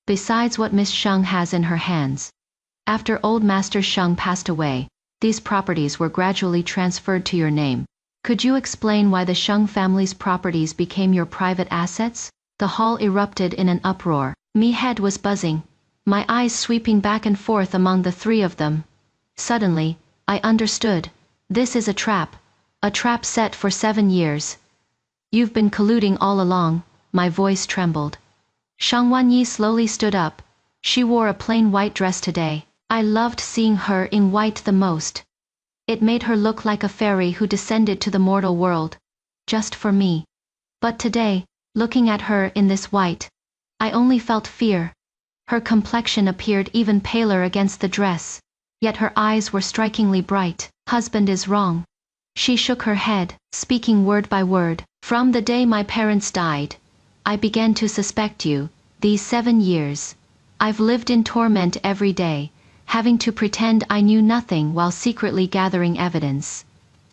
besides what Miss Sheng has in her hands. After old Master Sheng passed away, these properties were gradually transferred to your name. Could you explain why the Sheng family's properties became your private assets?" The hall erupted in an uproar. My head was buzzing, my eyes sweeping back and forth among the 3 of them. Suddenly, I understood. This is a trap set for 7 years. "You've been colluding all along." My voice trembled. Sheng Wanyi slowly stood up. She wore a plain white dress today. I loved seeing her in white the most. It made her look like a fairy who descended to the mortal world, just for me. But today, looking at her in this white, I only felt fear. Her complexion appeared even paler against the dress, yet her eyes were strikingly bright. "Husband is wrong. She shook her head, speaking word by word. From the day my parents died, I began to suspect you. These 7 years, I've lived in torment every day, having to pretend I knew nothing while secretly gathering evidence.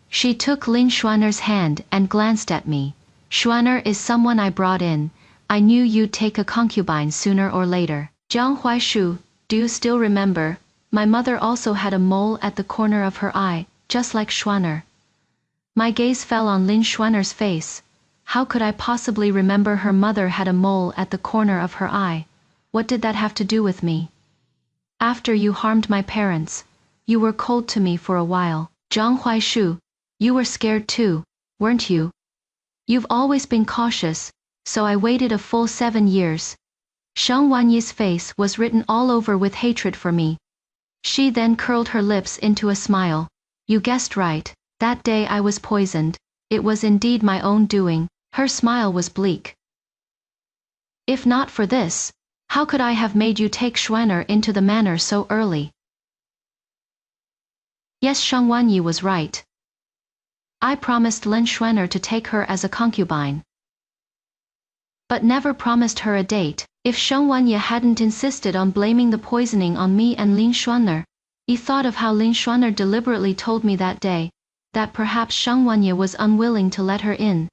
She took Lin Schwanner's hand and glanced at me. Schwanner is someone I brought in. I knew you'd take a concubine sooner or later. Jiang Huaishu, do you still remember? My mother also had a mole at the corner of her eye, just like Schwanner. My gaze fell on Lin Schwanner's face. How could I possibly remember her mother had a mole at the corner of her eye? What did that have to do with me? After you harmed my parents, you were cold to me for a while. Jiang Huaishu, you were scared too, weren't you? You've always been cautious, so I waited a full 7 years. Sheng Wanyi's face was written all over with hatred for me. She then curled her lips into a smile. You guessed right, that day I was poisoned. It was indeed my own doing. Her smile was bleak. If not for this, how could I have made you take Schwanner into the manor so early? Yes, Sheng Wanyi was right. I promised Lin Schwanner to take her as a concubine, but never promised her a date. If Sheng Wanyi hadn't insisted on blaming the poisoning on me and Lin Schwanner, he thought of how Lin Schwanner deliberately told me that day, that perhaps Sheng Wanyi was unwilling to let her in.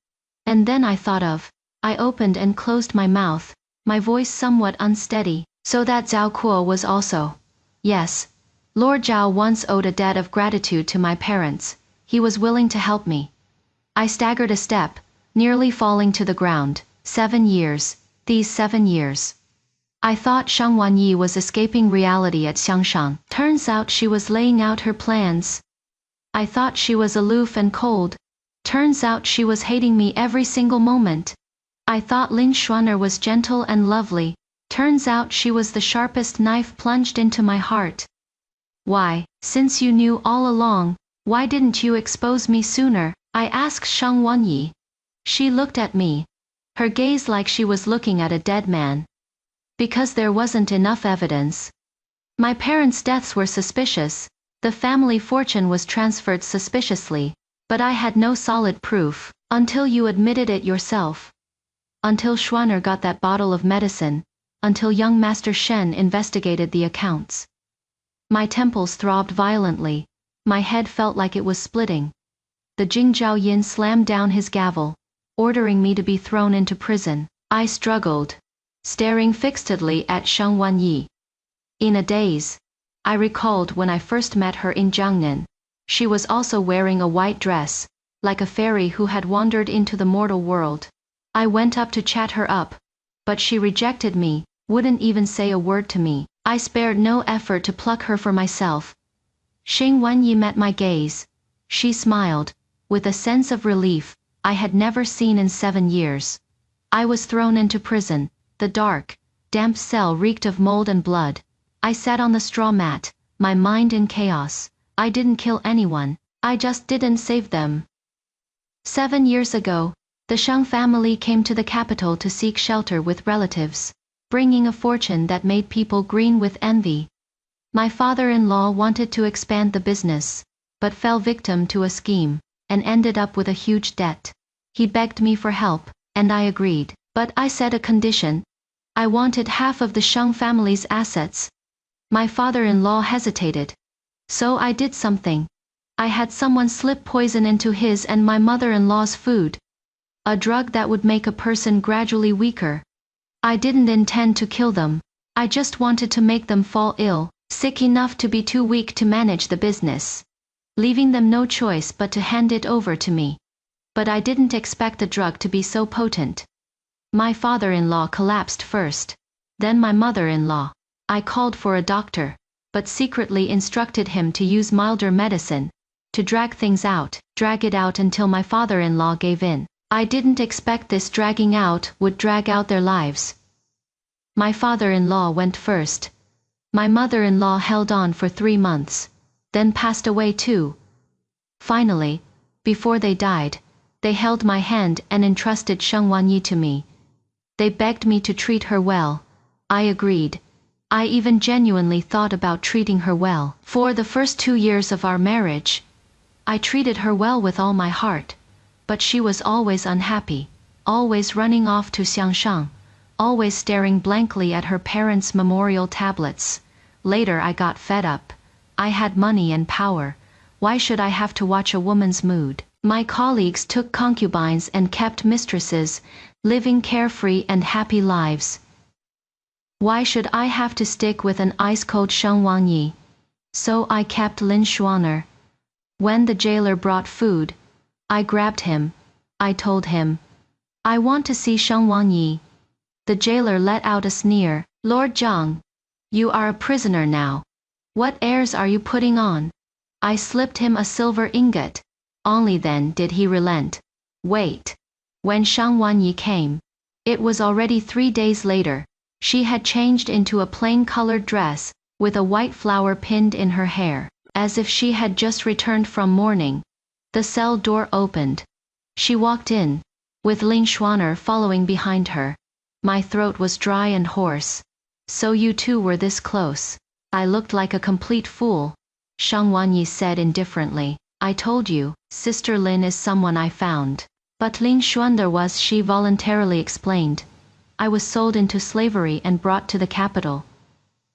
And then I thought of, I opened and closed my mouth, my voice somewhat unsteady, so that Zhao Kuo was also. Yes. Lord Zhao once owed a debt of gratitude to my parents. He was willing to help me. I staggered a step, nearly falling to the ground. 7 years. These 7 years. I thought Sheng Wanyi was escaping reality at Xiangshan. Turns out she was laying out her plans. I thought she was aloof and cold. Turns out she was hating me every single moment. I thought Lin Schwanner was gentle and lovely. Turns out she was the sharpest knife plunged into my heart. Why, since you knew all along, why didn't you expose me sooner? I asked Sheng Wanyi. She looked at me, her gaze like she was looking at a dead man. Because there wasn't enough evidence. My parents' deaths were suspicious, the family fortune was transferred suspiciously, but I had no solid proof, until you admitted it yourself. Until Schwanner got that bottle of medicine, until young Master Shen investigated the accounts. My temples throbbed violently, my head felt like it was splitting. The Jingzhao Yin slammed down his gavel, ordering me to be thrown into prison. I struggled, staring fixedly at Sheng Wanyi. In a daze, I recalled when I first met her in Jiangnan. She was also wearing a white dress, like a fairy who had wandered into the mortal world. I went up to chat her up, but she rejected me, wouldn't even say a word to me. I spared no effort to pluck her for myself. Sheng Wanyi met my gaze. She smiled, with a sense of relief I had never seen in 7 years. I was thrown into prison. The dark, damp cell reeked of mold and blood. I sat on the straw mat, my mind in chaos. I didn't kill anyone, I just didn't save them. 7 years ago, the Shang family came to the capital to seek shelter with relatives, bringing a fortune that made people green with envy. My father-in-law wanted to expand the business, but fell victim to a scheme, and ended up with a huge debt. He begged me for help, and I agreed, but I set a condition. I wanted half of the Shang family's assets. My father-in-law hesitated. So I did something. I had someone slip poison into his and my mother-in-law's food. A drug that would make a person gradually weaker. I didn't intend to kill them. I just wanted to make them fall ill, sick enough to be too weak to manage the business, leaving them no choice but to hand it over to me. But I didn't expect the drug to be so potent. My father-in-law collapsed first, then my mother-in-law. I called for a doctor, but secretly instructed him to use milder medicine, to drag it out until my father-in-law gave in. I didn't expect this dragging out would drag out their lives. My father-in-law went first. My mother-in-law held on for 3 months, then passed away too. Finally, before they died, they held my hand and entrusted Sheng Wanyi to me. They begged me to treat her well. I agreed. I even genuinely thought about treating her well. For the first 2 years of our marriage, I treated her well with all my heart. But she was always unhappy, always running off to Xiangshan, always staring blankly at her parents' memorial tablets. Later I got fed up. I had money and power. Why should I have to watch a woman's mood? My colleagues took concubines and kept mistresses, living carefree and happy lives. Why should I have to stick with an ice-cold Sheng Wanyi? So I kept Lin Xuaner. When the jailer brought food, I grabbed him. I told him, I want to see Sheng Wanyi. The jailer let out a sneer. Lord Zhang, you are a prisoner now. What airs are you putting on? I slipped him a silver ingot. Only then did he relent. Wait. When Sheng Wanyi came, it was already 3 days later. She had changed into a plain-colored dress, with a white flower pinned in her hair, as if she had just returned from mourning. The cell door opened. She walked in, with Lin Xuaner following behind her. My throat was dry and hoarse. So you two were this close. I looked like a complete fool. Sheng Wanyi said indifferently. I told you, Sister Lin is someone I found. But Lin Xuaner was, she voluntarily explained. I was sold into slavery and brought to the capital.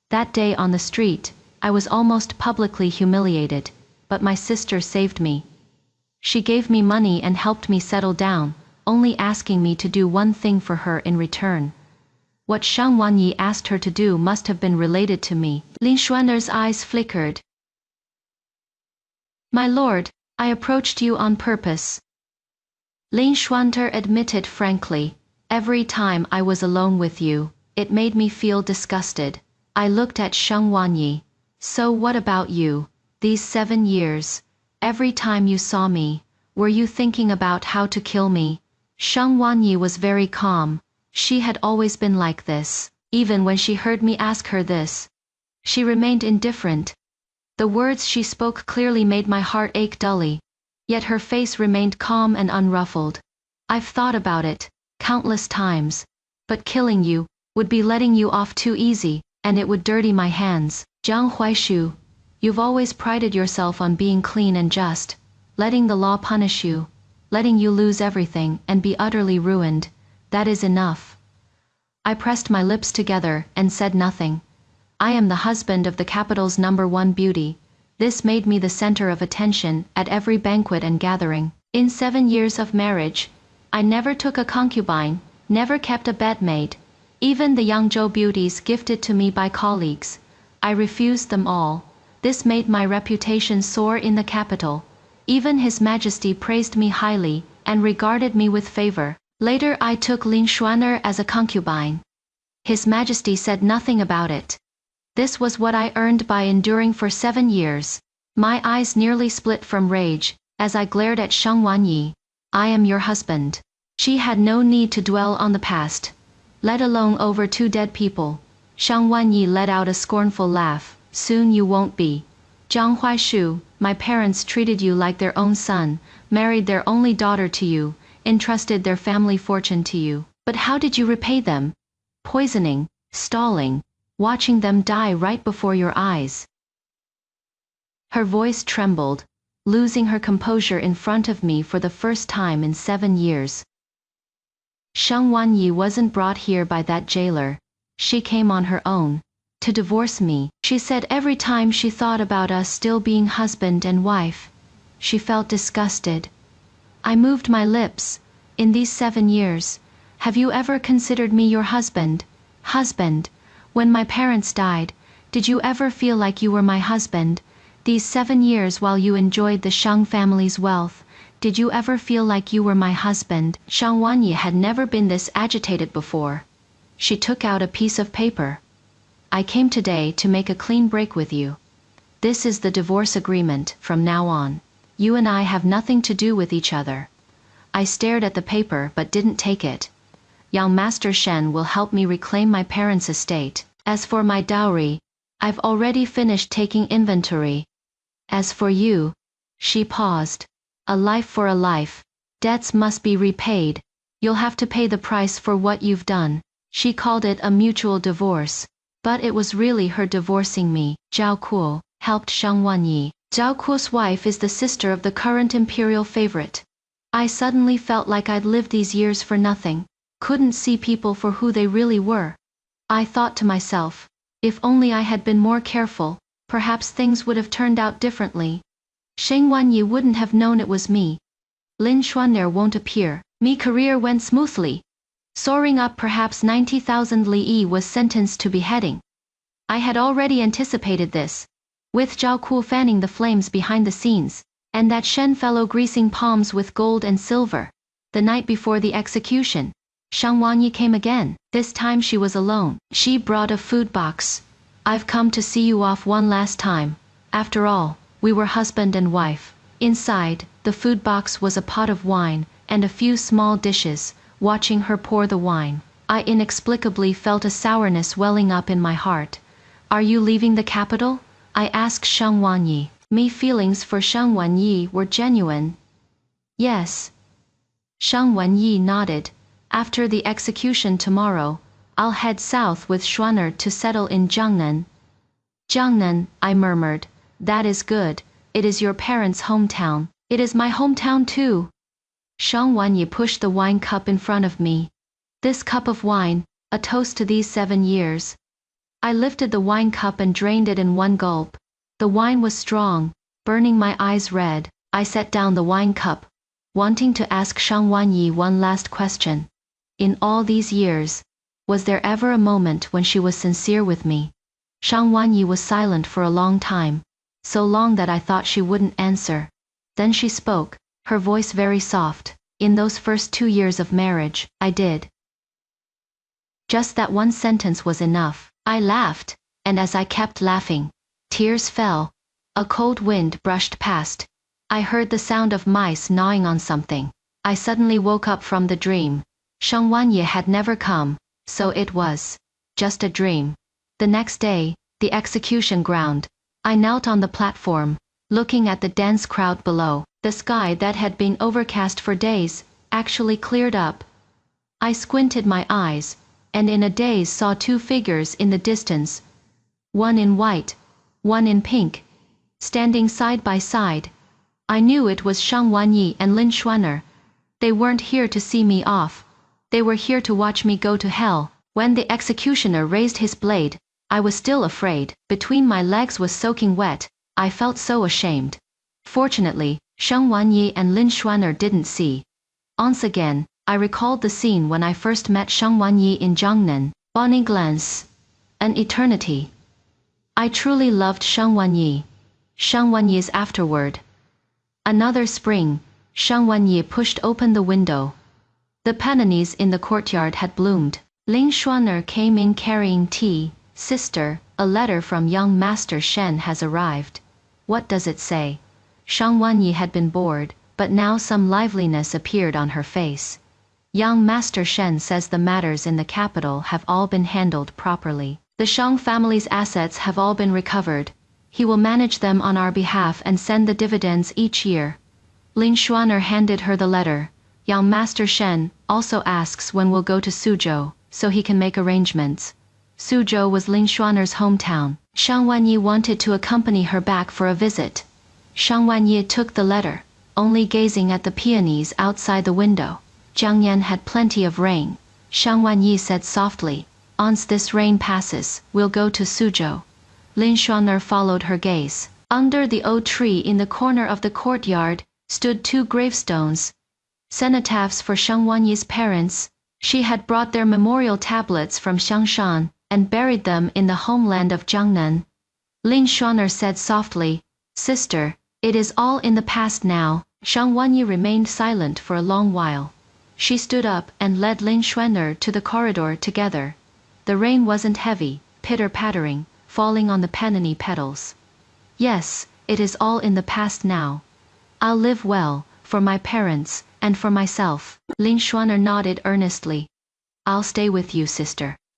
That day on the street, I was almost publicly humiliated, but my sister saved me. She gave me money and helped me settle down, only asking me to do one thing for her in return. What Sheng Wanyi asked her to do must have been related to me. Lin Xuaner's eyes flickered. My lord, I approached you on purpose. Lin Xuaner admitted frankly. Every time I was alone with you, it made me feel disgusted. I looked at Sheng Wanyi. So what about you? These 7 years, every time you saw me, were you thinking about how to kill me? Sheng Wanyi was very calm. She had always been like this. Even when she heard me ask her this, she remained indifferent. The words she spoke clearly made my heart ache dully. Yet her face remained calm and unruffled. I've thought about it countless times. But killing you would be letting you off too easy, and it would dirty my hands. Jiang Huaishu, you've always prided yourself on being clean and just, letting the law punish you, letting you lose everything and be utterly ruined. That is enough. I pressed my lips together and said nothing. I am the husband of the capital's #1 beauty. This made me the center of attention at every banquet and gathering. In 7 years of marriage, I never took a concubine, never kept a bedmaid. Even the Yangzhou beauties gifted to me by colleagues, I refused them all. This made my reputation soar in the capital. Even His Majesty praised me highly, and regarded me with favor. Later I took Lin Xuaner as a concubine. His Majesty said nothing about it. This was what I earned by enduring for 7 years. My eyes nearly split from rage, as I glared at Sheng Wanyi. I am your husband. She had no need to dwell on the past, let alone over 2 dead people. Sheng Wanyi let out a scornful laugh. Soon you won't be. Jiang Huaishu, my parents treated you like their own son, married their only daughter to you, entrusted their family fortune to you. But how did you repay them? Poisoning, stalling, watching them die right before your eyes. Her voice trembled, losing her composure in front of me for the first time in 7 years. Sheng Wanyi wasn't brought here by that jailer. She came on her own, to divorce me. She said every time she thought about us still being husband and wife, she felt disgusted. I moved my lips. In these 7 years, have you ever considered me your husband? Husband? When my parents died, did you ever feel like you were my husband? These 7 years while you enjoyed the Sheng family's wealth, did you ever feel like you were my husband? Sheng Wanyi had never been this agitated before. She took out a piece of paper. I came today to make a clean break with you. This is the divorce agreement from now on. You and I have nothing to do with each other. I stared at the paper but didn't take it. Young Master Shen will help me reclaim my parents' estate. As for my dowry, I've already finished taking inventory. As for you, she paused. A life for a life. Debts must be repaid. You'll have to pay the price for what you've done. She called it a mutual divorce, but it was really her divorcing me. Zhao Kuo helped Sheng Wanyi Zhao Kuo's wife is the sister of the current imperial favorite. I suddenly felt like I'd lived these years for nothing, couldn't see people for who they really were. I thought to myself, if only I had been more careful, perhaps things would have turned out differently. Sheng Wanyi wouldn't have known it was me. Lin Xuan'er won't appear. Me career went smoothly. Soaring up perhaps 90,000 li was sentenced to beheading. I had already anticipated this. With Zhao Kuo fanning the flames behind the scenes, and that Shen fellow greasing palms with gold and silver. The night before the execution, Shang Wanyi came again. This time she was alone. She brought a food box. I've come to see you off one last time. After all, we were husband and wife. Inside, the food box was a pot of wine, and a few small dishes. Watching her pour the wine, I inexplicably felt a sourness welling up in my heart. Are you leaving the capital? I asked Shang Wanyi. My feelings for Shang Wanyi were genuine. Yes. Shang Wanyi nodded. After the execution tomorrow, I'll head south with Xuan'er to settle in Jiangnan. Jiangnan, I murmured. That is good. It is your parents' hometown. It is my hometown too. Shang Wanyi pushed the wine cup in front of me. This cup of wine, a toast to these 7 years. I lifted the wine cup and drained it in one gulp. The wine was strong, burning my eyes red. I set down the wine cup, wanting to ask Shang Wanyi one last question. In all these years, was there ever a moment when she was sincere with me? Shang Wanyi was silent for a long time, so long that I thought she wouldn't answer. Then she spoke, her voice very soft. In those first 2 years of marriage, I did. Just that one sentence was enough. I laughed, and as I kept laughing, tears fell. A cold wind brushed past. I heard the sound of mice gnawing on something. I suddenly woke up from the dream. Shang Wanyi had never come, so it was just a dream. The next day, the execution ground. I knelt on the platform, looking at the dense crowd below. The sky that had been overcast for days actually cleared up. I squinted my eyes, and in a daze saw 2 figures in the distance. One in white, one in pink, standing side by side. I knew it was Shang Wanyi and Lin Xuan'er. They weren't here to see me off. They were here to watch me go to hell. When the executioner raised his blade, I was still afraid. Between my legs was soaking wet. I felt so ashamed. Fortunately, Shang Wanyi and Lin Xuan'er didn't see. Once again, I recalled the scene when I first met Shang Wanyi in Jiangnan. Bonnie glance. An eternity. I truly loved Shang Wanyi. Shang Wanyi's afterward. Another spring, Shang Wanyi pushed open the window. The peonies in the courtyard had bloomed. Lin Xuan'er came in carrying tea. Sister, a letter from young Master Shen has arrived. What does it say? Shang Wanyi had been bored, but now some liveliness appeared on her face. Young Master Shen says the matters in the capital have all been handled properly. The Shang family's assets have all been recovered. He will manage them on our behalf and send the dividends each year. Lin Xuan'er handed her the letter. Young Master Shen also asks when we'll go to Suzhou, so he can make arrangements. Suzhou was Lin Xuan'er's hometown. Shang Wanyi wanted to accompany her back for a visit. Shang Wanyi took the letter, only gazing at the peonies outside the window. Jiangyan had plenty of rain. Shang Wanyi said softly, once this rain passes, we'll go to Suzhou. Lin Xuan'er followed her gaze. Under the oak tree in the corner of the courtyard, stood 2 gravestones. Cenotaphs for Shang Wanyi's parents. She had brought their memorial tablets from Xiangshan, and buried them in the homeland of Jiangnan. Lin Xuan'er said softly, Sister, it is all in the past now. Shang Wanyi remained silent for a long while. She stood up and led Lin Xuan'er to the corridor together. The rain wasn't heavy, pitter-pattering, falling on the peony petals. Yes, it is all in the past now. I'll live well, for my parents, and for myself. Lin Xuan'er nodded earnestly. I'll stay with you, sister.